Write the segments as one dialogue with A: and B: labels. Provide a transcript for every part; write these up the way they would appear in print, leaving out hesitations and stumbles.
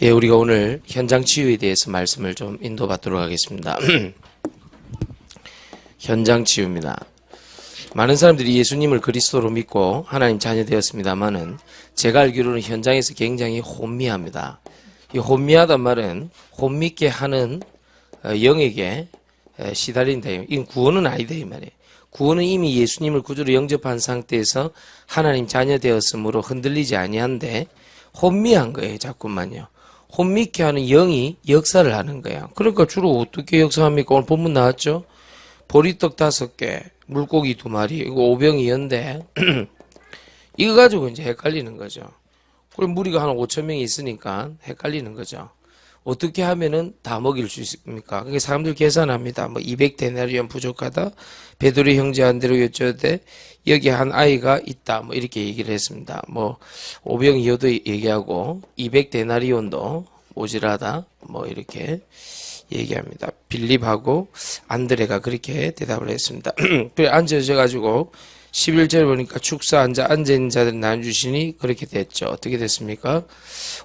A: 예, 우리가 오늘 현장 치유에 대해서 말씀을 좀 인도받도록 하겠습니다. 현장 치유입니다. 많은 사람들이 예수님을 그리스도로 믿고 하나님 자녀 되었습니다만은 제가 알기로는 현장에서 굉장히 혼미합니다. 이 혼미하단 말은 혼미케 하는 영에게 시달린다. 이건 구원은 아니다 이 말이에요. 구원은 이미 예수님을 구주로 영접한 상태에서 하나님 자녀 되었으므로 흔들리지 아니한데 혼미한 거예요. 자꾸만요. 혼미케 하는 영이 역사를 하는 거예요. 그러니까 주로 어떻게 역사합니까? 오늘 본문 나왔죠? 보리떡 5개, 물고기 2마리, 이거 오병이었는데 이거 가지고 이제 헷갈리는 거죠. 그럼 무리가 한 5,000명이 있으니까 헷갈리는 거죠. 어떻게 하면은 다 먹일 수 있습니까? 그게 사람들 계산합니다. 뭐 200데나리온 부족하다. 베드로 형제 안드레 여쭤대 여기 한 아이가 있다. 뭐 이렇게 얘기를 했습니다. 뭐 오병이어도 얘기하고 200데나리온도 모자라다. 뭐 이렇게 얘기합니다. 빌립하고 안드레가 그렇게 대답을 했습니다. 그래 앉아져가지고 11절 보니까 축사 앉아있는 자들 나눠주시니 그렇게 됐죠. 어떻게 됐습니까?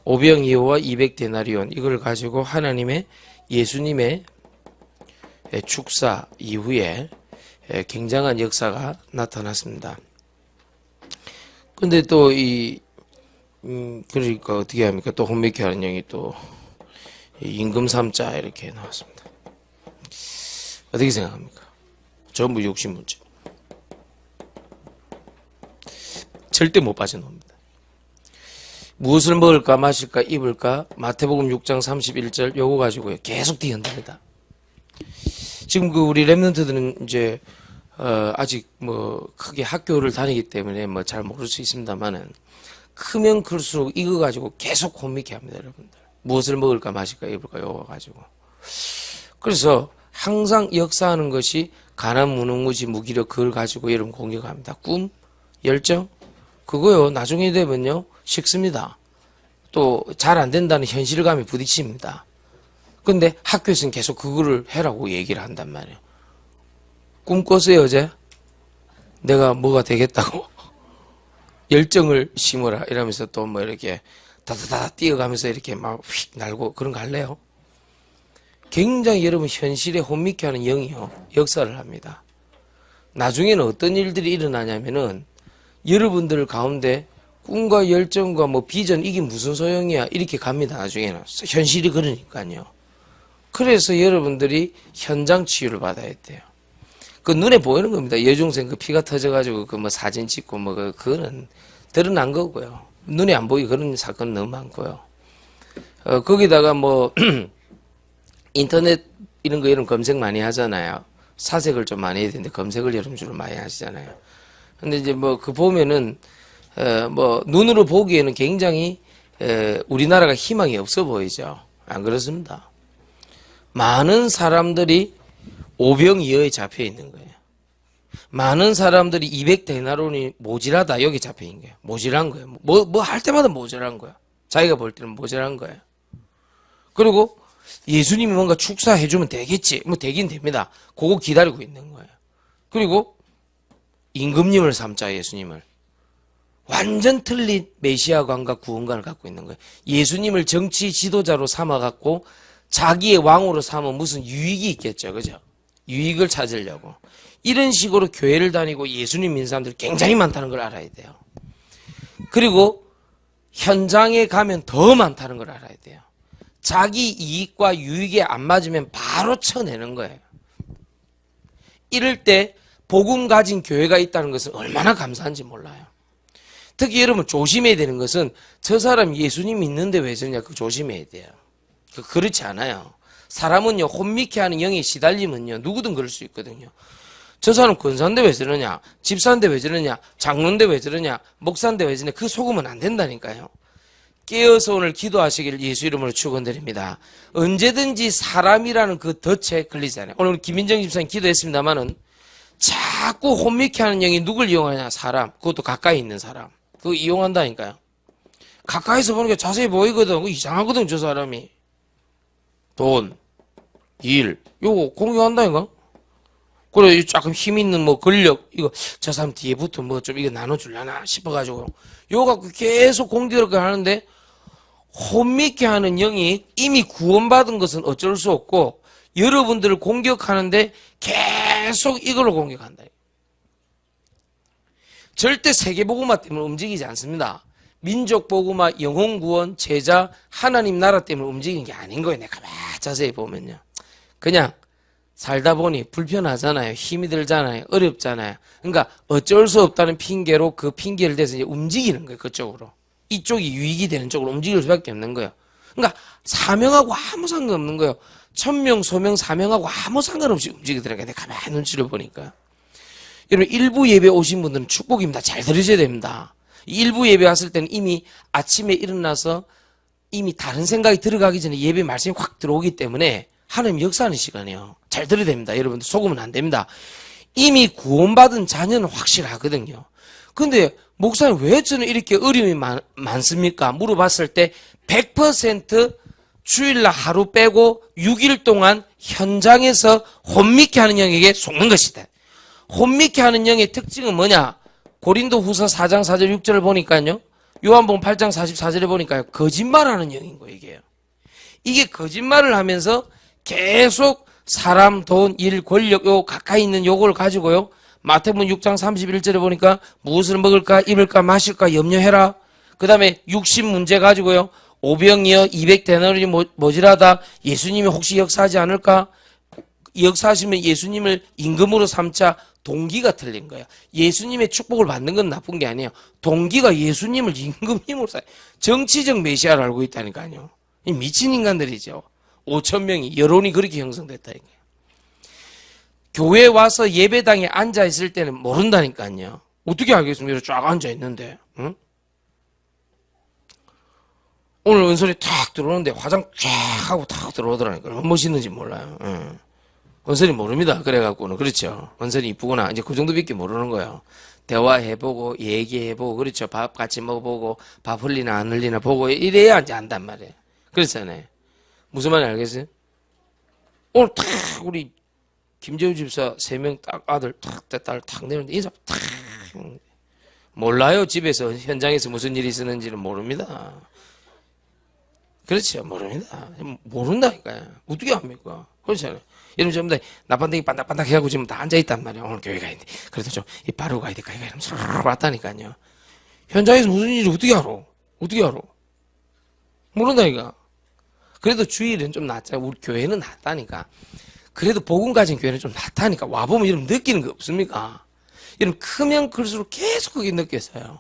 A: 오병이어와 200데나리온 이걸 가지고 하나님의 예수님의 축사 이후에 굉장한 역사가 나타났습니다. 근데 또 그러니까 어떻게 합니까? 또 혼미케 하는 영이 또 임금 3자 이렇게 나왔습니다. 어떻게 생각합니까? 전부 욕심문제. 절대 못 빠져나옵니다. 무엇을 먹을까 마실까 입을까 마태복음 6장 31절 요거 가지고요 계속 뒤흔듭니다. 지금 우리 랩런트들은 이제 아직 뭐 크게 학교를 다니기 때문에 뭐 잘 모를 수 있습니다만은 크면 클수록 이거 가지고 계속 혼미케 합니다, 여러분들. 무엇을 먹을까 마실까 입을까 요거 가지고. 그래서 항상 역사하는 것이 가난 무능무지 무기력 그걸 가지고 여러분 공격합니다. 꿈, 열정 그거요 나중에 되면요 식습니다. 또 잘 안 된다는 현실감에 부딪힙니다. 근데 학교에서는 계속 그거를 해라고 얘기를 한단 말이에요. 꿈 꿨어요 어제? 내가 뭐가 되겠다고 열정을 심어라 이러면서 또 뭐 이렇게 다다다 뛰어가면서 이렇게 막 휙 날고 그런 거 할래요? 굉장히 여러분 현실에 혼미케 하는 영이요 역사를 합니다. 나중에는 어떤 일들이 일어나냐면은 여러분들 가운데 꿈과 열정과 뭐 비전 이게 무슨 소용이야 이렇게 갑니다. 나중에는 현실이 그러니까요. 그래서 여러분들이 현장 치유를 받아야 돼요. 그 눈에 보이는 겁니다. 여중생 그 피가 터져가지고 그 뭐 사진 찍고 뭐 그거는 드러난 거고요. 눈에 안 보이게 그런 사건 너무 많고요. 거기다가 뭐 인터넷 이런 거 여러분 검색 많이 하잖아요. 사색을 좀 많이 해야 되는데 검색을 여러분 주로 많이 하시잖아요. 근데 이제 뭐 그 보면은 뭐 눈으로 보기에는 굉장히 우리나라가 희망이 없어 보이죠. 안 그렇습니다. 많은 사람들이 오병이어에 잡혀 있는 거예요. 많은 사람들이 200데나리온이 모자라다 여기 잡혀 있는 거예요. 모자란 거예요. 뭐 할 때마다 모자란 거야. 자기가 볼 때는 모자란 거예요. 그리고 예수님이 뭔가 축사해주면 되겠지. 뭐 되긴 됩니다. 그거 기다리고 있는 거예요. 그리고 임금님을 삼자 예수님을 완전 틀린 메시아관과 구원관을 갖고 있는 거예요. 예수님을 정치 지도자로 삼아갖고 자기의 왕으로 삼으면 무슨 유익이 있겠죠. 그죠? 유익을 찾으려고. 이런 식으로 교회를 다니고 예수님 믿는 사람들이 굉장히 많다는 걸 알아야 돼요. 그리고 현장에 가면 더 많다는 걸 알아야 돼요. 자기 이익과 유익에 안 맞으면 바로 쳐내는 거예요. 이럴 때 복음 가진 교회가 있다는 것은 얼마나 감사한지 몰라요. 특히 여러분 조심해야 되는 것은 저 사람 예수님 믿는데 왜 저냐 그거 조심해야 돼요. 그렇지 않아요. 사람은요 혼미케 하는 영에 시달리면요 누구든 그럴 수 있거든요. 저 사람 권사인데 왜 저러냐 집사인데 왜 저러냐 장로인데 왜 저러냐 목사인데 왜 저러냐 그 속으면 안 된다니까요. 깨어서 오늘 기도하시기를 예수 이름으로 축원드립니다. 언제든지 사람이라는 그 덫에 걸리지 않아요. 오늘 김민정 집사님 기도했습니다마는 자꾸 혼미케 하는 영이 누굴 이용하냐 사람 그것도 가까이 있는 사람 그거 이용한다니까요. 가까이서 보니까 자세히 보이거든. 그거 이상하거든 저 사람이. 돈, 일 요거 공유한다니까. 그래 조금 힘 있는 뭐 권력 이거 저 사람 뒤에부터 뭐 좀 이거 나눠주려나 싶어가지고 요거 갖고 계속 공들여가 하는데 혼미케 하는 영이 이미 구원받은 것은 어쩔 수 없고 여러분들을 공격하는데 계속 이걸로 공격한다. 절대 세계복음화 때문에 움직이지 않습니다. 민족복음화, 영혼구원, 제자, 하나님 나라 때문에 움직이는 게 아닌 거예요. 내가 자세히 보면요. 그냥 살다 보니 불편하잖아요. 힘이 들잖아요. 어렵잖아요. 그러니까 어쩔 수 없다는 핑계로 그 핑계를 대서 이제 움직이는 거예요. 그쪽으로. 이쪽이 유익이 되는 쪽으로 움직일 수밖에 없는 거예요. 그러니까 사명하고 아무 상관없는 거예요. 천명, 소명, 사명하고 아무 상관없이 움직이더라고요. 내가 가만히 눈치를 보니까. 여러분 일부 예배 오신 분들은 축복입니다. 잘 들으셔야 됩니다. 일부 예배 왔을 때는 이미 아침에 일어나서 이미 다른 생각이 들어가기 전에 예배 말씀이 확 들어오기 때문에 하나님 역사하는 시간이에요. 잘 들어야 됩니다. 여러분들 속으면 안 됩니다. 이미 구원받은 자녀는 확실하거든요. 근데 목사님 왜 저는 이렇게 어려움이 많습니까? 물어봤을 때 100% 주일날 하루 빼고 6일 동안 현장에서 혼미케 하는 영에게 속는 것이다. 혼미케 하는 영의 특징은 뭐냐? 고린도 후서 4장 4절 6절을 보니까요. 요한복음 8장 44절에 보니까요. 거짓말하는 영인 거예요. 이게 거짓말을 하면서 계속 사람, 돈, 일, 권력 요 가까이 있는 요걸 가지고요. 마태복음 6장 31절에 보니까 무엇을 먹을까 입을까 마실까 염려해라. 그 다음에 육신 문제 가지고요. 오병이어 200데나리온이 모자라다. 예수님이 혹시 역사하지 않을까? 역사하시면 예수님을 임금으로 삼자. 동기가 틀린 거예요. 예수님의 축복을 받는 건 나쁜 게 아니에요. 동기가 예수님을 임금님으로 삼. 정치적 메시아를 알고 있다니까요. 미친 인간들이죠. 5,000명이 여론이 그렇게 형성됐다 이게. 교회 와서 예배당에 앉아 있을 때는 모른다니까요. 어떻게 알겠습니까? 쫙 앉아 있는데, 응? 오늘 은솔이 탁 들어오는데 화장 쫙 하고 탁 들어오더라니까. 얼마나 멋있는지 몰라요. 응. 은솔이 모릅니다. 그래갖고는. 그렇죠. 은솔이 이쁘구나. 이제 그 정도밖에 모르는 거예요. 대화해보고, 얘기해보고, 그렇죠. 밥 같이 먹어보고, 밥 흘리나 안 흘리나 보고, 이래야 이제 안단 말이에요. 그렇잖아요. 무슨 말인지 알겠어요? 오늘 탁, 우리, 김재우 집사 3명 딱 아들 탁, 딸 탁 내는데 인사 탁. 몰라요. 집에서, 현장에서 무슨 일이 있었는지는 모릅니다. 그렇죠. 모릅니다. 모른다니까요. 어떻게 합니까? 그렇잖아요. 여러분 전부 다 나반대기 반닥반닥 해가지고 지금 다 앉아있단 말이에요. 오늘 교회 가야 돼. 그래도 좀 바로 가야 돼. 이러면서 왔다니까요. 현장에서 무슨 일이 어떻게 알아? 어떻게 알아? 모른다니까. 그래도 주일은 좀 낫잖아요. 우리 교회는 낫다니까. 그래도 복음 가진 교회는 좀 낫다니까. 와보면 여러분 느끼는 거 없습니까? 여러분 크면 클수록 계속 그게 느껴져요.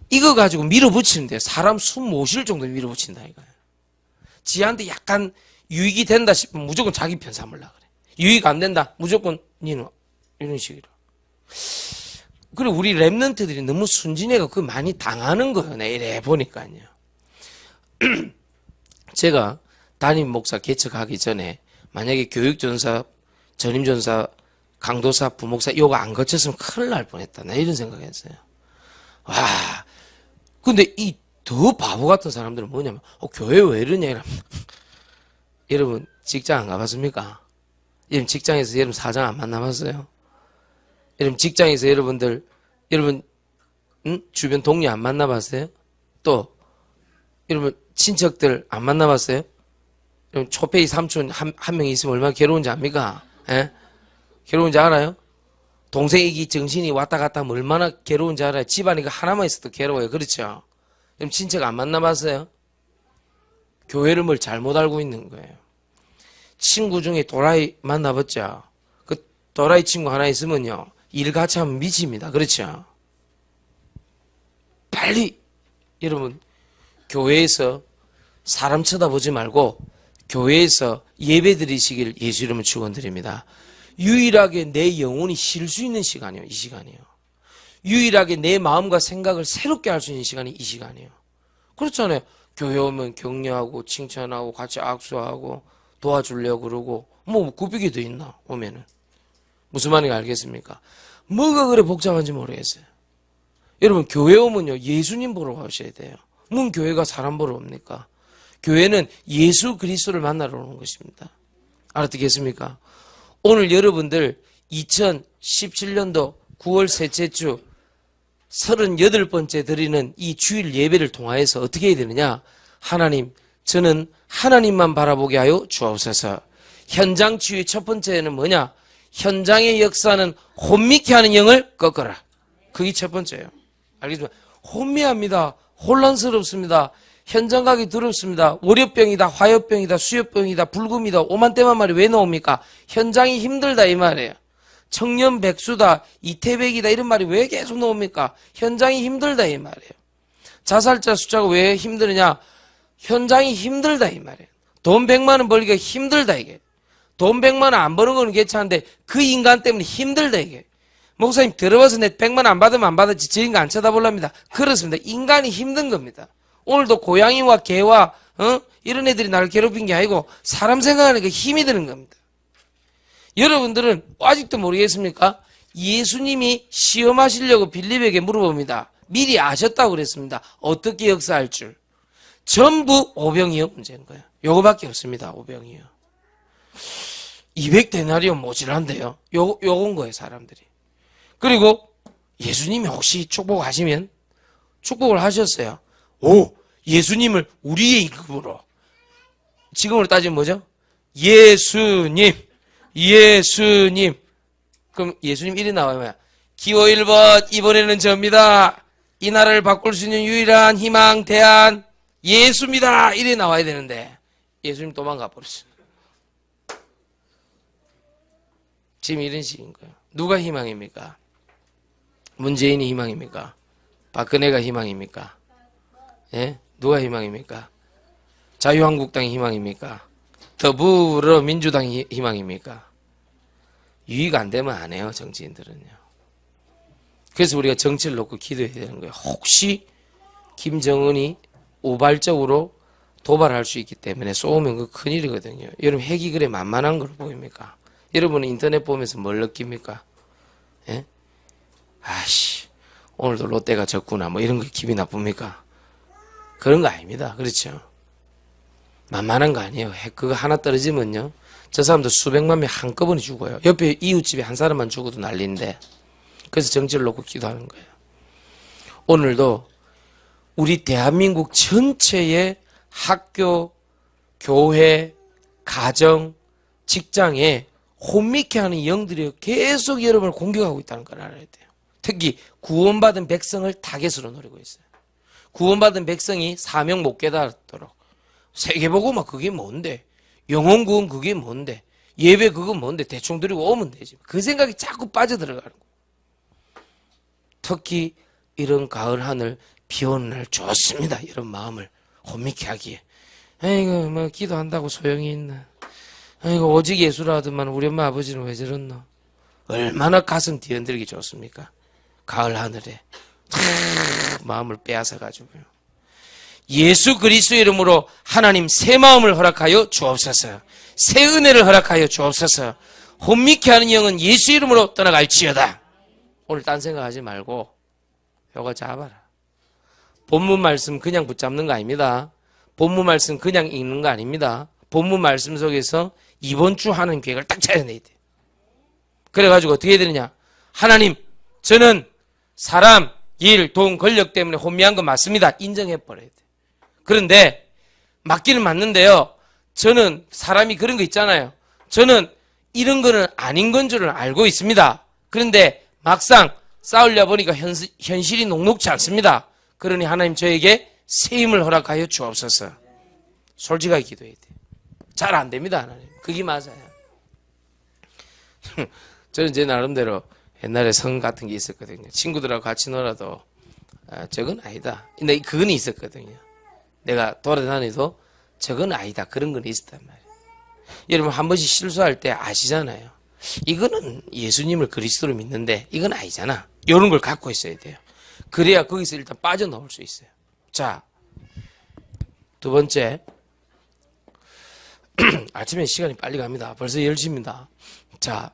A: 이거 가지고 밀어붙이는데 사람 숨 못 쉴 정도로 밀어붙인다 이거예요. 지한테 약간 유익이 된다 싶으면 무조건 자기 편 삼으려고 그래. 유익 안 된다. 무조건 니는 이런 식으로. 그리고 우리 랩런트들이 너무 순진해가 그 많이 당하는 거예요. 내가 이래 보니까요. 제가 담임 목사 개척하기 전에 만약에 교육전사, 전임전사, 강도사, 부목사 이거 안 거쳤으면 큰일 날 뻔했다. 나 이런 생각했어요. 와, 근데 이 더 바보 같은 사람들은 뭐냐면 교회 왜 이러냐 이러면 여러분 직장 안 가봤습니까? 여러분 직장에서 여러분 사장 안 만나봤어요? 여러분 직장에서 여러분 주변 동료 안 만나봤어요? 또 여러분 친척들 안 만나봤어요? 여러분 초페이 삼촌 한 명 있으면 얼마나 괴로운지 압니까? 예? 괴로운지 알아요? 동생이 정신이 왔다 갔다 하면 얼마나 괴로운지 알아요? 집안에 그 하나만 있어도 괴로워요. 그렇죠? 그럼 친척 안 만나봤어요? 교회를 뭘 잘못 알고 있는 거예요. 친구 중에 도라이 만나봤죠? 그 도라이 친구 하나 있으면요. 일 같이 하면 미칩니다. 그렇죠? 빨리 여러분 교회에서 사람 쳐다보지 말고 교회에서 예배 드리시길 예수 이름으로 축원드립니다. 유일하게 내 영혼이 쉴 수 있는 시간이에요. 이 시간이에요. 유일하게 내 마음과 생각을 새롭게 할 수 있는 시간이 이 시간이에요. 그렇잖아요. 교회 오면 격려하고 칭찬하고 같이 악수하고 도와주려고 그러고 뭐 구비기 더 있나 오면은. 무슨 말인지 알겠습니까? 뭐가 그래 복잡한지 모르겠어요. 여러분 교회 오면요 예수님 보러 가셔야 돼요. 뭔 교회가 사람 보러 옵니까? 교회는 예수 그리스도를 만나러 오는 것입니다. 알아듣겠습니까? 오늘 여러분들 2017년도 9월 셋째 주 38번째 드리는 이 주일 예배를 통하여서 어떻게 해야 되느냐? 하나님, 저는 하나님만 바라보게 하여 주옵소서. 현장 치유의 첫 번째는 뭐냐? 현장의 역사는 혼미케 하는 영을 꺾어라. 그게 첫 번째예요. 알겠습니까? 혼미합니다. 혼란스럽습니다. 현장 가기 두렵습니다. 월요병이다, 화요병이다, 수요병이다, 불금이다, 오만때만 말이 왜 나옵니까? 현장이 힘들다 이 말이에요. 청년 백수다, 이태백이다 이런 말이 왜 계속 나옵니까? 현장이 힘들다 이 말이에요. 자살자 숫자가 왜 힘드느냐? 현장이 힘들다 이 말이에요. 돈 100만 원 벌기가 힘들다 이게. 돈 100만 원 안 버는 거는 괜찮은데 그 인간 때문에 힘들다 이게. 목사님 들어봐서 내 100만 원 안 받으면 안 받았지 저 인간 안 쳐다볼랍니다. 그렇습니다. 인간이 힘든 겁니다. 오늘도 고양이와 개와 이런 애들이 나를 괴롭힌 게 아니고 사람 생각하니까 힘이 드는 겁니다. 여러분들은 아직도 모르겠습니까? 예수님이 시험하시려고 빌립에게 물어봅니다. 미리 아셨다고 그랬습니다. 어떻게 역사할 줄. 전부 오병이어 문제인 거예요. 요거밖에 없습니다. 오병이어. 200데나리온 모질한데요. 요건 거예요, 사람들이. 그리고 예수님이 혹시 축복하시면 축복을 하셨어요. 오, 예수님을 우리의 임금으로. 지금으로 따지면 뭐죠? 예수님. 그럼 예수님 이리 나와요. 기호 1번, 이번에는 접니다. 이 나라를 바꿀 수 있는 유일한 희망, 대안, 예수입니다. 이리 나와야 되는데 예수님 도망가 버렸어요. 지금 이런 식인 거예요. 누가 희망입니까? 문재인이 희망입니까? 박근혜가 희망입니까? 예? 누가 희망입니까? 자유한국당이 희망입니까? 더불어민주당이 희망입니까? 유의가 안 되면 안 해요, 정치인들은요. 그래서 우리가 정치를 놓고 기도해야 되는 거예요. 혹시 김정은이 우발적으로 도발할 수 있기 때문에 쏘면 그 큰일이거든요. 여러분 핵이 그래 만만한 걸 보입니까? 여러분은 인터넷 보면서 뭘 느낍니까? 예? 아씨, 오늘도 롯데가 졌구나 뭐 이런 거 기분이 나쁩니까? 그런 거 아닙니다. 그렇죠? 만만한 거 아니에요. 핵 그거 하나 떨어지면요, 저 사람도 수백만 명 한꺼번에 죽어요. 옆에 이웃집에 한 사람만 죽어도 난리인데. 그래서 정치를 놓고 기도하는 거예요. 오늘도 우리 대한민국 전체의 학교, 교회, 가정, 직장에 혼미케 하는 영들이 계속 여러분을 공격하고 있다는 걸 알아야 돼요. 특히 구원받은 백성을 타겟으로 노리고 있어요. 구원받은 백성이 사명 못 깨달았도록. 세계복음 그게 뭔데? 영혼구원 그게 뭔데? 예배 그거 뭔데? 대충 드리고 오면 되지. 그 생각이 자꾸 빠져들어가는 거예요. 특히 이런 가을 하늘 비 오는 날 좋습니다. 이런 마음을 혼미케 하기에. 아이고 뭐 기도한다고 소용이 있나. 아이고 오직 예수라 하더만 우리 엄마 아버지는 왜 저랬노. 얼마나 가슴 뒤흔들기 좋습니까? 가을 하늘에 마음을 빼앗아가지고요. 예수 그리스도의 이름으로 하나님 새 마음을 허락하여 주옵소서. 새 은혜를 허락하여 주옵소서. 혼미케 하는 영은 예수 이름으로 떠나갈지어다. 오늘 딴 생각하지 말고 요거 잡아라. 본문 말씀 그냥 붙잡는 거 아닙니다. 본문 말씀 그냥 읽는 거 아닙니다. 본문 말씀 속에서 이번 주 하는 계획을 딱 짜내야 돼. 그래가지고 어떻게 해야 되느냐. 하나님, 저는 사람, 일, 돈, 권력 때문에 혼미한 거 맞습니다. 인정해버려야 돼. 그런데 맞기는 맞는데요. 저는 사람이 그런 거 있잖아요. 저는 이런 거는 아닌 건 줄은 알고 있습니다. 그런데 막상 싸우려 보니까 현실이 녹록지 않습니다. 그러니 하나님 저에게 새 힘을 허락하여 주옵소서. 솔직하게 기도해야 돼. 잘 안 됩니다, 하나님. 그게 맞아요. 저는 제 나름대로 옛날에 성 같은 게 있었거든요. 친구들하고 같이 놀아도 저건 아니다. 근데 그건 있었거든요. 내가 돌아다니도 저건 아니다. 그런 건 있었단 말이에요. 여러분 한 번씩 실수할 때 아시잖아요. 이거는 예수님을 그리스도로 믿는데 이건 아니잖아. 이런 걸 갖고 있어야 돼요. 그래야 거기서 일단 빠져나올 수 있어요. 자, 두 번째. 아침에 시간이 빨리 갑니다. 벌써 10시입니다. 자,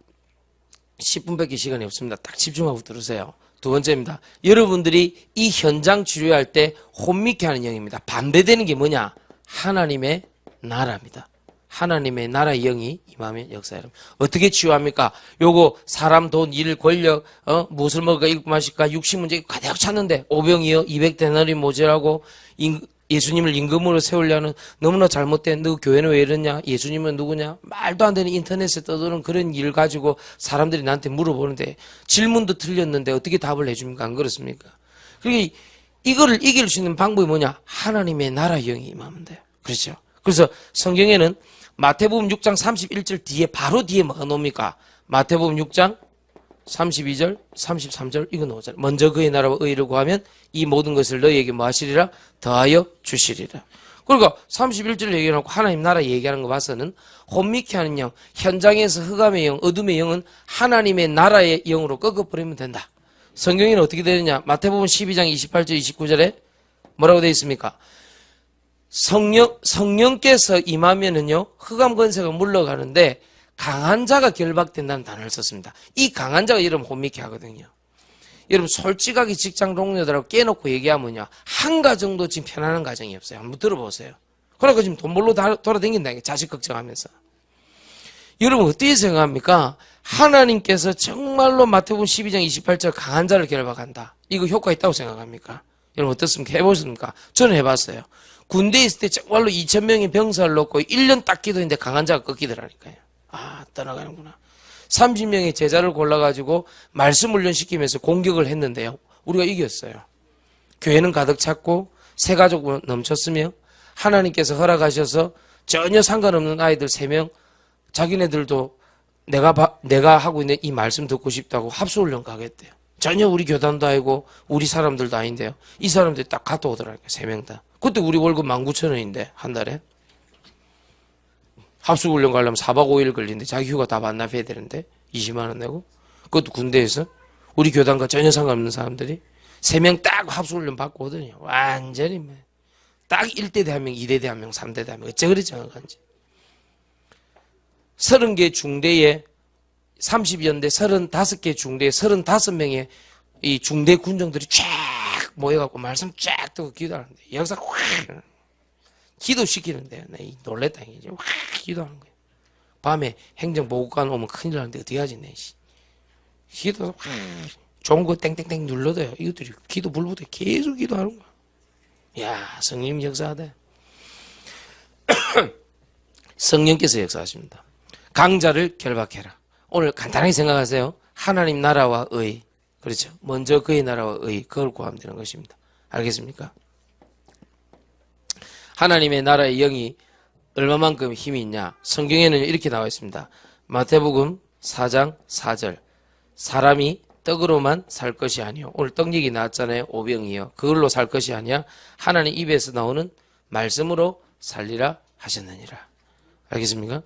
A: 10분밖에 시간이 없습니다. 딱 집중하고 들으세요. 두 번째입니다. 여러분들이 이 현장 치료할 때 혼미케 하는 영입니다. 반대되는 게 뭐냐? 하나님의 나라입니다. 하나님의 나라의 영이 임하면 역사하는. 어떻게 치유합니까? 요거 사람, 돈, 일, 권력, 무엇을 먹을까, 입고 마실까, 육신 문제 가득 찼는데 오병이어 200데나리 모자라고 예수님을 임금으로 세우려는 너무나 잘못된 너 교회는 왜 이러냐? 예수님은 누구냐? 말도 안 되는 인터넷에 떠도는 그런 일 가지고 사람들이 나한테 물어보는데 질문도 틀렸는데 어떻게 답을 해줍니까? 안 그렇습니까? 그러니까 이거를 이길 수 있는 방법이 뭐냐? 하나님의 나라 영이 임하면 돼요. 그렇죠? 그래서 성경에는 마태복음 6장 31절 뒤에 바로 뒤에 뭐가 나옵니까? 마태복음 6장 32절, 33절 이거 나오잖아요. 먼저 그의 나라와 의를 구하면 이 모든 것을 너희에게 뭐 하시리라? 더하여 주시리라. 그러니까 31절 얘기해놓고 하나님 나라 얘기하는 거 봐서는 혼미케 하는 영, 현장에서 흑암의 영, 어둠의 영은 하나님의 나라의 영으로 꺾어버리면 된다. 성경에는 어떻게 되느냐? 마태복음 12장 28절, 29절에 뭐라고 되어 있습니까? 성령께서 임하면은요, 흑암 권세가 물러가는데 강한 자가 결박된다는 단어를 썼습니다. 이 강한 자가 여러분 혼미케 하거든요. 여러분 솔직하게 직장 동료들하고 깨놓고 얘기하면요, 한 가정도 지금 편안한 가정이 없어요. 한번 들어보세요. 그러니까 지금 돈 벌러 돌아다닌다니까, 자식 걱정하면서. 여러분 어떻게 생각합니까? 하나님께서 정말로 마태복음 12장 28절 강한 자를 결박한다. 이거 효과 있다고 생각합니까? 여러분 어떻습니까? 해보셨습니까? 저는 해봤어요. 군대에 있을 때 정말로 2,000명의 병사를 놓고 1년 딱 기도했는데 강한 자가 꺾이더라니까요. 아, 떠나가는구나. 30명의 제자를 골라가지고 말씀 훈련시키면서 공격을 했는데요. 우리가 이겼어요. 교회는 가득 찼고 새 가족 넘쳤으며 하나님께서 허락하셔서 전혀 상관없는 아이들 3명 자기네들도 내가 하고 있는 이 말씀 듣고 싶다고 합수훈련 가겠대요. 전혀 우리 교단도 아니고 우리 사람들도 아닌데요. 이 사람들이 딱 갔다 오더라고요. 3명 다. 그때 우리 월급 19,000원인데 한 달에. 합수훈련 가려면 4박 5일 걸리는데 자기 휴가 다 반납해야 되는데 20만 원 내고, 그것도 군대에서 우리 교단과 전혀 상관없는 사람들이 3명 딱 합수훈련 받고 오더니 완전히 뭐 딱 1대 대한명, 2대 대한명, 3대 대한명 어째 그리 정확한지. 30개 중대에 30연대 35개 중대에 35명의 이 중대 군정들이 쫙 모여갖고 말씀 쫙 듣고 기도하는데 역사 확 기도시키는데요. 나 놀랬다. 이제 확 기도하는 거예요. 밤에 행정보고관 오면 큰일 나는데 어떻게 하지? 내 기도 확 좋은 거 땡땡땡 눌러도요. 이것들이 기도 불부터 계속 기도하는 거야. 야, 성령 역사하대. 성령께서 역사하십니다. 강자를 결박해라. 오늘 간단하게 생각하세요. 하나님 나라와 의. 그렇죠. 먼저 그의 나라와 의. 그걸 구하면 되는 것입니다. 알겠습니까? 하나님의 나라의 영이 얼마만큼 힘이 있냐? 성경에는 이렇게 나와 있습니다. 마태복음 4장 4절. 사람이 떡으로만 살 것이 아니요. 오늘 떡 얘기 나왔잖아요. 오병이요. 그걸로 살 것이 아니야. 하나님 입에서 나오는 말씀으로 살리라 하셨느니라. 알겠습니까?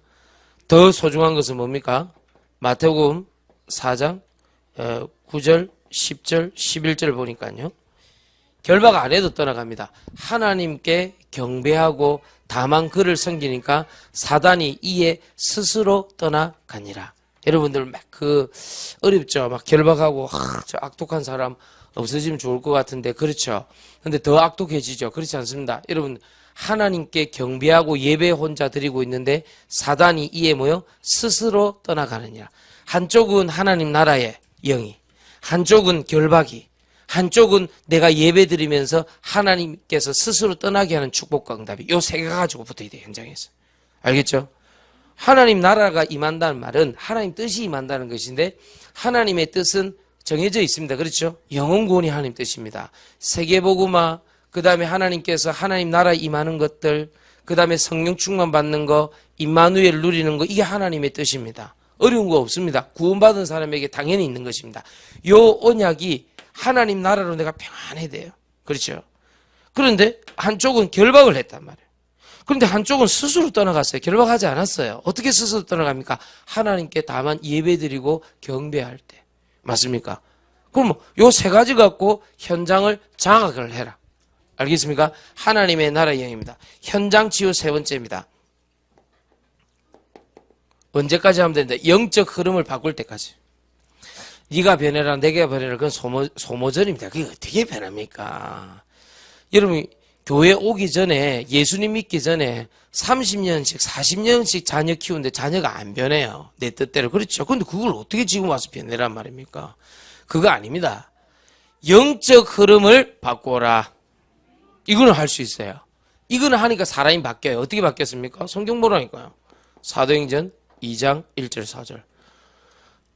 A: 더 소중한 것은 뭡니까? 마태복음 4장 9절, 10절, 11절 보니까요. 결박 안 해도 떠나갑니다. 하나님께 경배하고 다만 그를 섬기니까 사단이 이에 스스로 떠나가니라. 여러분들 막 어렵죠. 막 결박하고 저 악독한 사람 없어지면 좋을 것 같은데 그렇죠. 근데 더 악독해지죠. 그렇지 않습니다. 여러분 하나님께 경배하고 예배 혼자 드리고 있는데 사단이 이에 뭐요? 스스로 떠나가느니라. 한쪽은 하나님 나라의 영이, 한쪽은 결박이, 한쪽은 내가 예배 드리면서 하나님께서 스스로 떠나게 하는 축복과 응답이 요 세 개가 가지고 붙어야 돼요. 현장에서. 알겠죠? 하나님 나라가 임한다는 말은 하나님 뜻이 임한다는 것인데 하나님의 뜻은 정해져 있습니다. 그렇죠? 영혼 구원이 하나님 뜻입니다. 세계복음화, 그 다음에 하나님께서 하나님 나라에 임하는 것들, 그 다음에 성령 충만 받는 거, 임마누엘 누리는 거, 이게 하나님의 뜻입니다. 어려운 거 없습니다. 구원받은 사람에게 당연히 있는 것입니다. 요 언약이 하나님 나라로 내가 평안해야 돼요. 그렇죠? 그런데 한쪽은 결박을 했단 말이에요. 그런데 한쪽은 스스로 떠나갔어요. 결박하지 않았어요. 어떻게 스스로 떠나갑니까? 하나님께 다만 예배드리고 경배할 때. 맞습니까? 그럼 요 세 가지 갖고 현장을 장악을 해라. 알겠습니까? 하나님의 나라의 영입니다. 현장 치유 세 번째입니다. 언제까지 하면 되는데 영적 흐름을 바꿀 때까지. 네가 변해라 내가 변해라 그건 소모전입니다. 그게 어떻게 변합니까? 여러분 교회 오기 전에 예수님 믿기 전에 30년씩 40년씩 자녀 키우는데 자녀가 안 변해요. 내 뜻대로. 그렇죠. 근데 그걸 어떻게 지금 와서 변해란 말입니까? 그거 아닙니다. 영적 흐름을 바꿔라. 이거는 할 수 있어요. 이거는 하니까 사람이 바뀌어요. 어떻게 바뀌었습니까? 성경 보라니까요. 사도행전 2장 1절 4절.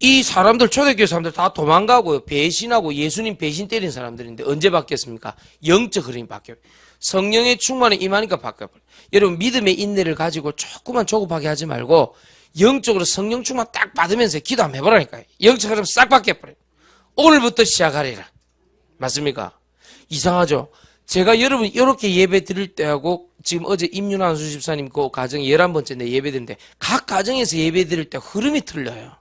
A: 이 사람들, 초대교회 사람들 다 도망가고 배신하고 예수님 배신 때린 사람들인데 언제 바뀌었습니까? 영적 흐름이 바뀌어요. 성령의 충만에 임하니까 바뀌어버려요. 여러분, 믿음의 인내를 가지고 조금만 조급하게 하지 말고 영적으로 성령 충만 딱 받으면서 기도 한번 해보라니까요. 영적 흐름 싹 바뀌어버려요. 오늘부터 시작하리라. 맞습니까? 이상하죠? 제가 여러분 이렇게 예배 드릴 때하고 지금 어제 임윤환 수집사님 그 가정 11번째 내 예배 드리는데 각 가정에서 예배 드릴 때 흐름이 틀려요.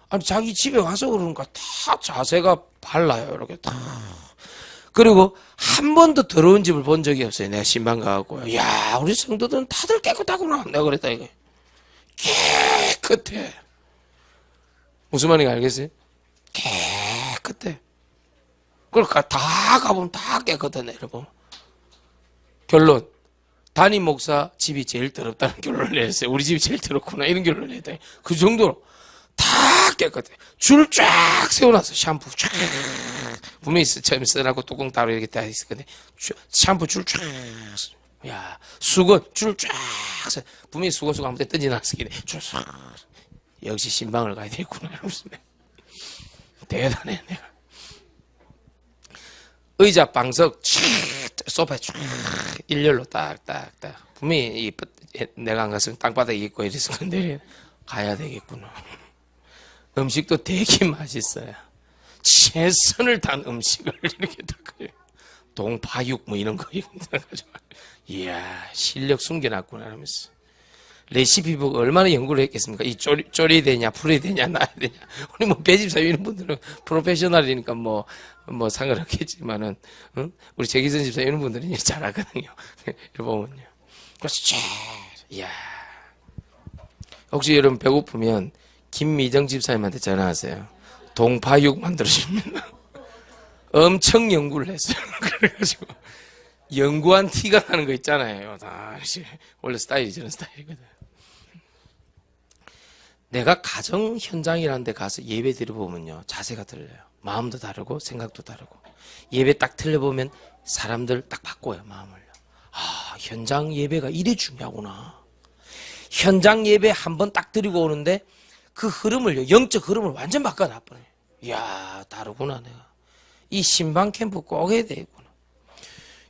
A: 아니 자기 집에 와서 그러니까 다 자세가 달라요. 이렇게 다. 그리고 한 번도 더러운 집을 본 적이 없어요. 내가 신방 가갖고요. 야, 우리 성도들은 다들 깨끗하구나. 내가 그랬다 이거. 깨끗해. 무슨 말인지 알겠어요? 깨끗해. 그러니까 다 가보면 다 깨끗하네. 여러분. 결론. 담임 목사 집이 제일 더럽다는 결론을 내렸어요. 우리 집이 제일 더럽구나. 이런 결론을 내렸다. 그 정도로 다 깨끗해. 줄 쫙 세워놨어. 샴푸 쫙. 분명히 처음에 써놨고 뚜껑 따로 이렇게 다 있을 건데 샴푸 줄 쫙. 야, 수건 줄 쫙. 분명히 수건 아무 데 던져놨을 건데 줄 쫙. 역시 신방을 가야 되겠구나. 대단해 내가. 의자 방석 소파 쫙 일렬로 딱딱딱. 분명히 내가 안 갔으면 땅바닥에 있고 이랬을 건데 가야 되겠구나. 음식도 되게 맛있어요. 최선을 다한 음식을 이렇게 닦아요. 동파육 뭐 이런 거 가지고 이야 실력 숨겨놨구나 하면서 레시피 보고 얼마나 연구를 했겠습니까? 이 졸이 되냐 풀이 되냐 나야 되냐. 우리 뭐 배집사 이런 분들은 프로페셔널이니까 뭐 상관없겠지만은 응? 우리 재기선 집사 이런 분들은 잘하거든요. 이렇게 보면요. 그래서 이야 혹시 여러분 배고프면 김미정 집사님한테 전화하세요. 동파육 만들어줍니다. 엄청 연구를 했어요. 그래가지고 연구한 티가 나는 거 있잖아요. 원래 스타일이 저런 스타일이거든. 내가 가정 현장이라는 데 가서 예배 드려보면요. 자세가 틀려요. 마음도 다르고 생각도 다르고. 예배 딱 틀려보면 사람들 딱 바꿔요. 마음을요. 아, 현장 예배가 이래 중요하구나. 현장 예배 한번 딱 드리고 오는데 그 흐름을요. 영적 흐름을 완전 바꿔놔버려요. 이야 다르구나 내가. 이 신방 캠프 꼭 해야 되겠구나.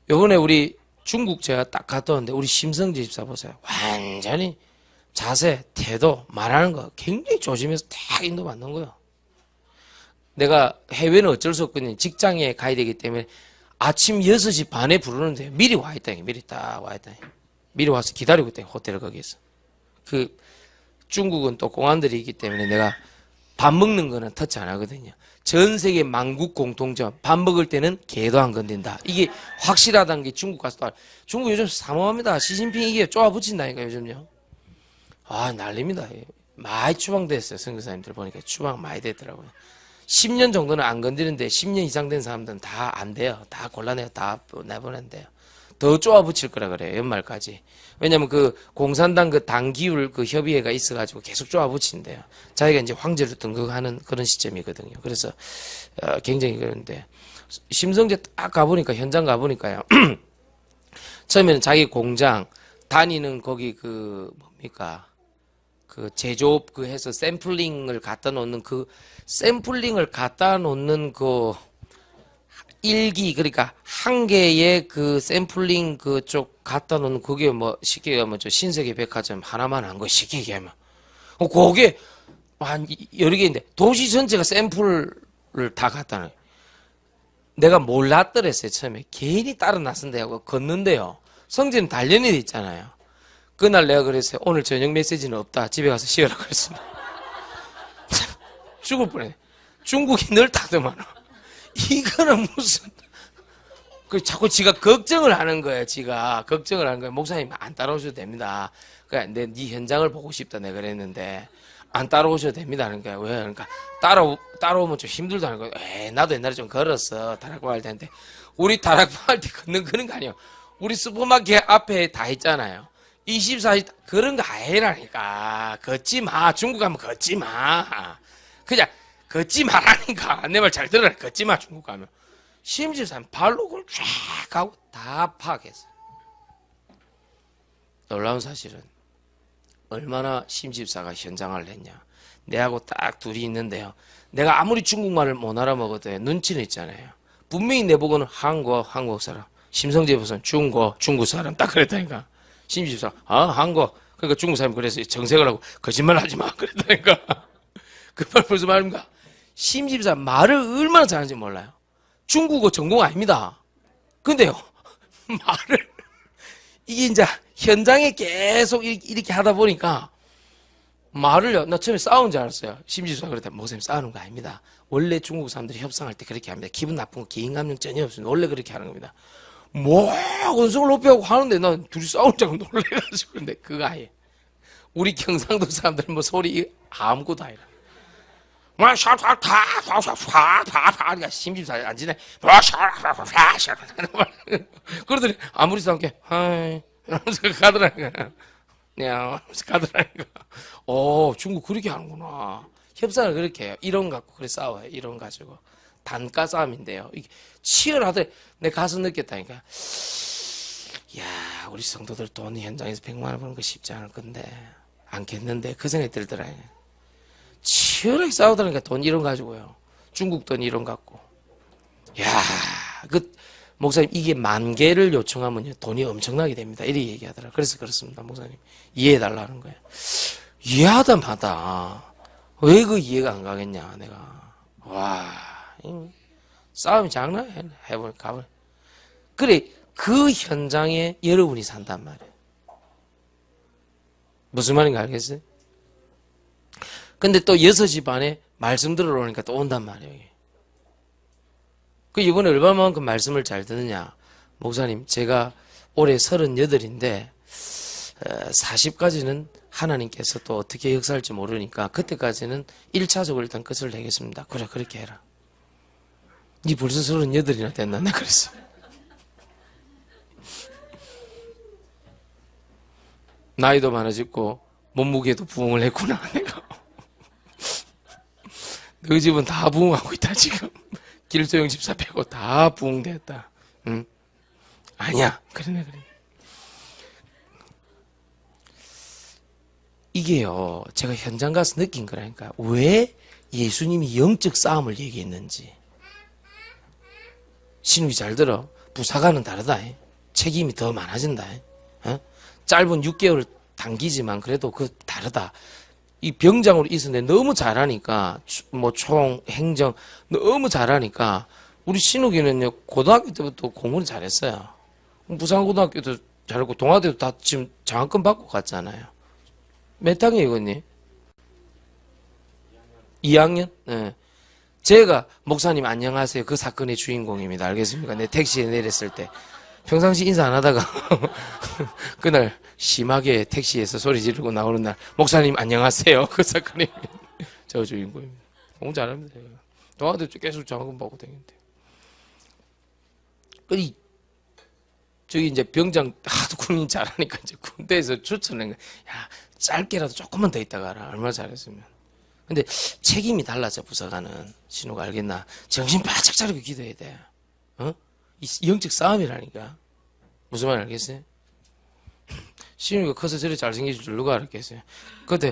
A: 요번에 우리 중국 제가 딱 갔다 왔는데 우리 심성지 집사 보세요. 완전히 자세, 태도, 말하는 거 굉장히 조심해서 딱 인도받는 거예요. 내가 해외는 어쩔 수 없거든요. 직장에 가야 되기 때문에 아침 6시 반에 부르는데 미리 와 있다. 미리 딱 와 있다. 미리 와서 기다리고 있다. 호텔 거기에서. 그 중국은 또 공안들이 있기 때문에 내가 밥 먹는 거는 터치 안 하거든요. 전 세계 만국 공통점. 밥 먹을 때는 개도 안 건든다. 이게 확실하다는 게 중국 가서 중국 요즘 사모합니다. 시진핑 이게 쪼아 붙인다니까 요즘요. 아 난립니다. 많이 추방됐어요. 선교사님들 보니까 추방 많이 됐더라고요. 10년 정도는 안 건드리는데 10년 이상 된 사람들은 다 안 돼요. 다 곤란해요. 다 내보낸대요. 더 쪼아 붙일 거라 그래요. 연말까지. 왜냐면 그 공산당 그 당기율 그 협의회가 있어가지고 계속 쪼아 붙인대요. 자기가 이제 황제로 등극하는 그런 시점이거든요. 그래서 굉장히 그런데 심성재 딱 가보니까 현장 가보니까요. 처음에는 자기 공장 다니는 거기 그 뭡니까 그 제조업 그 해서 샘플링을 갖다 놓는 그 샘플링을 갖다 놓는 그 일기 그러니까 한 개의 그 샘플링 그쪽 갖다 놓는 그게 뭐 쉽게 얘기하면 저 신세계 백화점 하나만 한 거 쉽게 얘기하면 그게 한 여러 개인데 도시 전체가 샘플을 다 갖다 놔요. 내가 몰랐더랬어요. 처음에 괜히 따라 나선대하고 걷는데요. 성진 단련이 돼 있잖아요. 그날 내가 그랬어요. 오늘 저녁 메시지는 없다. 집에 가서 쉬어라 그랬습니다. 죽을 뻔해. 중국이 늘 다듬어놔. 이거는 무슨 자꾸 지가 걱정을 하는 거야. 지가 걱정을 하는 거야. 목사님 안 따라오셔도 됩니다. 그러니까 네 현장을 보고 싶다 내가 그랬는데 안 따라오셔도 됩니다. 그러니까 왜? 그러니까 따라오면 좀 힘들다는 거야. 에이 나도 옛날에 좀 걸었어. 다락방 할 때인데 우리 다락방 할 때 걷는 그런 거 아니에요. 우리 슈퍼마켓 앞에 다 있잖아요. 24시 그런 거 아니라니까. 걷지 마. 중국 가면 걷지 마. 그냥 걷지 말라니까. 내 말 잘 들어라. 걷지 마. 중국 가면. 심지어 발로 그걸 쫙 가고 다 파악했어. 놀라운 사실은 얼마나 심집사가 현장을 했냐. 내하고 딱 둘이 있는데요. 내가 아무리 중국말을 못 알아먹어도 눈치는 있잖아요. 분명히 내보고는 한국 사람. 심성재 보선 중국 사람. 딱 그랬다니까. 심집사, 한국. 그러니까 중국 사람이 그래서 정색을 하고 거짓말 하지 마. 그랬다니까. 그 말 무슨 말입니까? 심집사 말을 얼마나 잘하는지 몰라요. 중국어 전공 아닙니다. 근데요, 말을, 이게 이제 현장에 계속 이렇게 하다 보니까 말을요, 나 처음에 싸운 줄 알았어요. 심지수가 그랬다. 목사님 싸우는 거 아닙니다. 원래 중국 사람들이 협상할 때 그렇게 합니다. 기분 나쁜 거, 기인감정 전혀 없습니다. 원래 그렇게 하는 겁니다. 뭐, 언성을 높이고 하는데 난 둘이 싸우는 줄 알고 놀래가지고. 근데 그거 아예. 우리 경상도 사람들은 뭐 소리 아무것도 아니라. 그러니까 심지수 안 지내. 그러더니 아무리 싸우게, 하이. 이러면서 가더라고요. 야, 가더라니까. 중국 그렇게 하는구나. 협상을 그렇게 해요. 이론 갖고 그래 싸워요. 이론 가지고. 단가 싸움인데요. 이게 치열하더래. 내가 가서 느꼈다니까. 야, 우리 성도들 돈 현장에서 100만 원 버는 거 쉽지 않을 건데. 않겠는데. 그 생각이 들더라고요. 치열하게 싸우더라니까. 돈 이론 가지고요. 중국 돈 이론 갖고. 야, 목사님, 이게 10,000개를 요청하면요, 돈이 엄청나게 됩니다. 이렇게 얘기하더라. 그래서 그렇습니다, 목사님. 이해해달라는 거예요. 이해하다 마다, 왜 그 이해가 안 가겠냐, 내가. 와, 싸움이 장난 해보니까. 그래, 그 현장에 여러분이 산단 말이에요. 무슨 말인가 알겠어요? 근데 또 6시 반에 말씀 들으러 오니까 또 온단 말이에요. 그 이번에 얼마만큼 말씀을 잘 듣느냐. 목사님, 제가 올해 38인데 40까지는 하나님께서 또 어떻게 역사할지 모르니까 그때까지는 1차적으로 일단 끝을 내겠습니다. 그래, 그렇게 해라. 니 벌써 38이나 됐나? 내가 그랬어. 나이도 많아졌고 몸무게도 부흥을 했구나, 내가. 너희 집은 다 부흥하고 있다, 지금. 길소영 집사 빼고 다 부흥됐다. 응? 아니야. 그러네. 이게요, 제가 현장 가서 느낀 거라니까. 왜 예수님이 영적 싸움을 얘기했는지. 신우이 잘 들어. 부사관은 다르다. 책임이 더 많아진다. 짧은 6개월 당기지만 그래도 그 다르다. 이 병장으로 있었는데 너무 잘하니까, 뭐 총, 행정, 너무 잘하니까, 우리 신욱이는요, 고등학교 때부터 공부를 잘했어요. 부산고등학교도 잘했고, 동아대도 다 지금 장학금 받고 갔잖아요. 몇 학년이요, 언니? 2학년? 네. 제가, 목사님 안녕하세요. 그 사건의 주인공입니다. 알겠습니까? 내 택시에 내렸을 때. 평상시 인사 안 하다가, 그날 심하게 택시에서 소리 지르고 나오는 날, 목사님 안녕하세요. 그 사건이 저 주인공입니다. 공부 잘합니다. 동아대 계속 장학금 받고 다니는데. 저기 이제 병장 하도 군인 잘하니까 이제 군대에서 추천한 거야. 야, 짧게라도 조금만 더 있다가 가라. 얼마나 잘했으면. 근데 책임이 달라져, 부사관은. 신우가 알겠나? 정신 바짝 차리고 기도해야 돼. 이 영적 싸움이라니까. 무슨 말 알겠어요? 신우이가 커서 저리 잘생기실 줄 누가 알았겠어요? 그때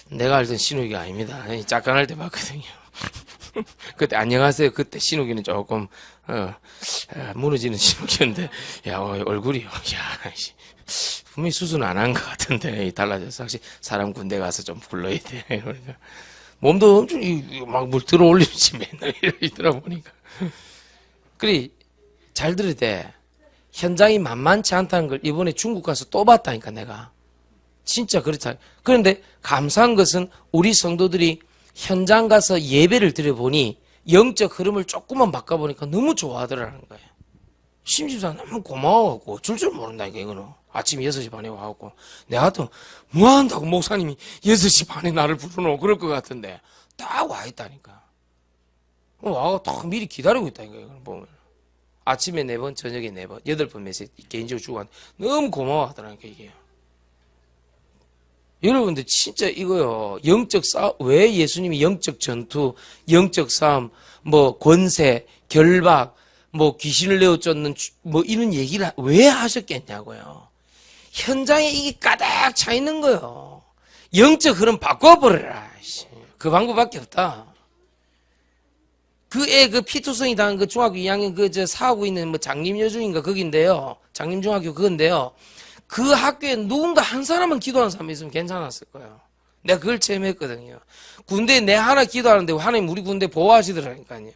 A: 내가 알던 신우이가 아닙니다. 짝간할 때 봤거든요. 그때 안녕하세요. 그때 신우이는 조금 무너지는 신우이였는데, 야, 얼굴이요. 야, 분명히 수술 안 한 것 같은데 달라져서 확실히 사람 군대 가서 좀 불러야 돼. 그러니까 몸도 엄청 막 물 들어 올리지 맨날 이러더라 보니까. 그래. 잘 들어야 돼. 현장이 만만치 않다는 걸 이번에 중국 가서 또 봤다니까, 내가. 진짜 그렇다. 그런데 감사한 것은 우리 성도들이 현장 가서 예배를 드려보니 영적 흐름을 조금만 바꿔보니까 너무 좋아하더라는 거예요. 심지어 너무 고마워갖고 줄 모른다니까, 이거는. 아침 6시 반에 와갖고. 내가 또 뭐 한다고 목사님이 6시 반에 나를 부르노 그럴 것 같은데 딱 와 있다니까. 와갖고 딱 미리 기다리고 있다니까, 이거는 보면. 아침에 4번, 저녁에 4번, 8번 메시지 개인적으로 주고 하는데 너무 고마워하더라니까, 이게. 여러분들 진짜 이거요. 영적 싸움, 왜 예수님이 영적 전투, 영적 싸움, 뭐 권세, 결박, 뭐 귀신을 내어 쫓는 뭐 이런 얘기를 왜 하셨겠냐고요. 현장에 이게 가득 차 있는 거예요. 영적 흐름 바꿔버려라. 그 방법밖에 없다. 그 애 그 피투성이 당한 그 중학교 2학년 사하고 있는 뭐 장림여중인가 거긴데요. 장림중학교 그건데요. 그 학교에 누군가 한 사람은 기도하는 사람이 있으면 괜찮았을 거예요. 내가 그걸 체험했거든요. 군대에 내 하나 기도하는데 하나님 우리 군대 보호하시더라니까요.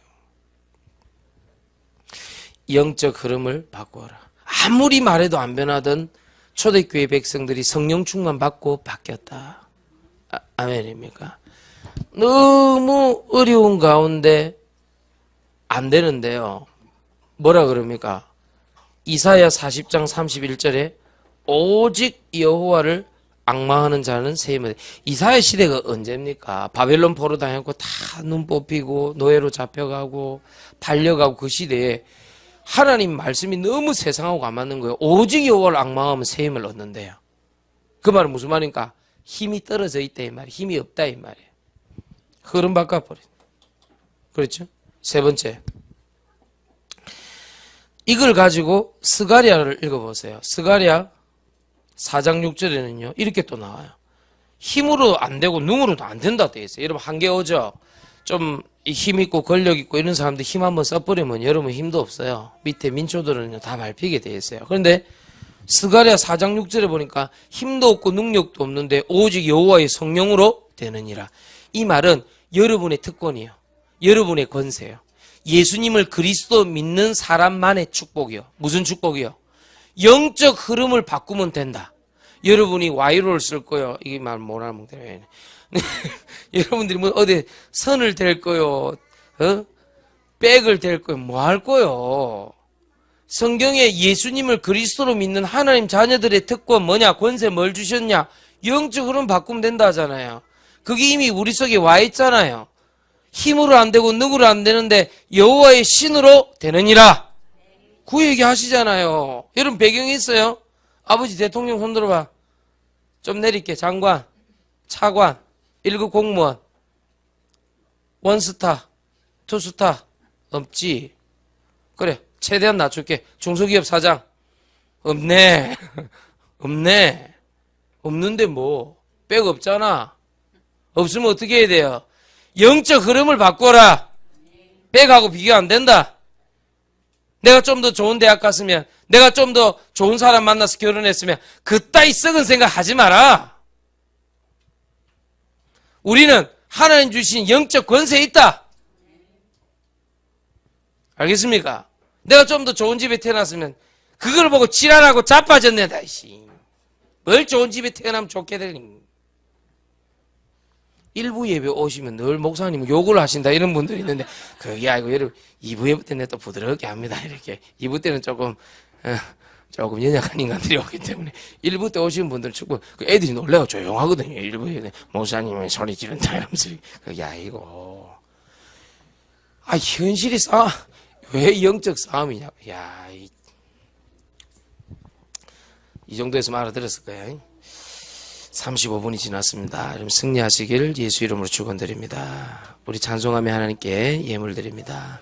A: 영적 흐름을 바꿔라. 아무리 말해도 안 변하던 초대교회 백성들이 성령 충만 받고 바뀌었다. 아멘입니까? 너무 어려운 가운데 안 되는데요. 뭐라 그럽니까? 이사야 40장 31절에 오직 여호와를 앙망하는 자는 세임을. 이사야 시대가 언제입니까? 바벨론 포로 당했고 다 눈 뽑히고 노예로 잡혀가고 팔려가고 그 시대에 하나님 말씀이 너무 세상하고 안 맞는 거예요. 오직 여호와를 앙망하면 세임을 얻는데요. 그 말은 무슨 말입니까? 힘이 떨어져 있다 이 말이에요. 힘이 없다 이 말이에요. 흐름 바꿔버려. 그렇죠? 세 번째, 이걸 가지고 스가랴를 읽어보세요. 스가랴 4장 6절에는요 이렇게 또 나와요. 힘으로 안 되고 능으로도 안 된다 되어 있어요. 여러분 한계 오죠? 좀 힘 있고 권력 있고 이런 사람들 힘 한번 써버리면 여러분 힘도 없어요. 밑에 민초들은 다 밟히게 되어 있어요. 그런데 스가랴 4장 6절에 보니까 힘도 없고 능력도 없는데 오직 여호와의 성령으로 되느니라. 이 말은 여러분의 특권이에요. 여러분의 권세예요. 예수님을 그리스도 믿는 사람만의 축복이요. 무슨 축복이요? 영적 흐름을 바꾸면 된다. 여러분이 와이로를 쓸 거요. 이게 말 뭐라 먹더라. 여러분들이 뭐 어디 선을 댈 거요. 백을 댈 거요. 뭐 할 거요. 성경에 예수님을 그리스도로 믿는 하나님 자녀들의 특권 뭐냐? 권세 뭘 주셨냐? 영적 흐름 바꾸면 된다 하잖아요. 그게 이미 우리 속에 와 있잖아요. 힘으로 안 되고 능으로 안 되는데 여호와의 신으로 되느니라. 그 얘기 하시잖아요. 여러분 배경이 있어요. 아버지 대통령 손 들어봐. 좀 내릴게. 장관, 차관, 1급 공무원, 원스타, 투스타 없지. 그래 최대한 낮출게. 중소기업 사장 없네. 없네. 없는데 뭐 백 없잖아. 없으면 어떻게 해야 돼요? 영적 흐름을 바꿔라. 백하고 비교 안 된다. 내가 좀 더 좋은 대학 갔으면, 내가 좀 더 좋은 사람 만나서 결혼했으면 그따위 썩은 생각 하지 마라. 우리는 하나님 주신 영적 권세에 있다. 알겠습니까? 내가 좀 더 좋은 집에 태어났으면 그걸 보고 지랄하고 자빠졌네. 뭘 좋은 집에 태어나면 좋게 되니. 일부 예배 오시면 늘 목사님 욕을 하신다 이런 분들이 있는데 그게 아니고 여러분 2부 예배 때는 또 부드럽게 합니다. 이렇게 2부 때는 조금 연약한 인간들이 오기 때문에 1부 때 오시는 분들 축구 그 애들이 놀래고 조용하거든요. 1부 예배 목사님이 소리 지른다 이러면서 그게 아니고 현실이 왜 영적 싸움이냐. 이 정도에서 알아들었을 거예요. 35분이 지났습니다. 그럼 승리하시길 예수 이름으로 축원드립니다. 우리 찬송하며 하나님께 예물 드립니다.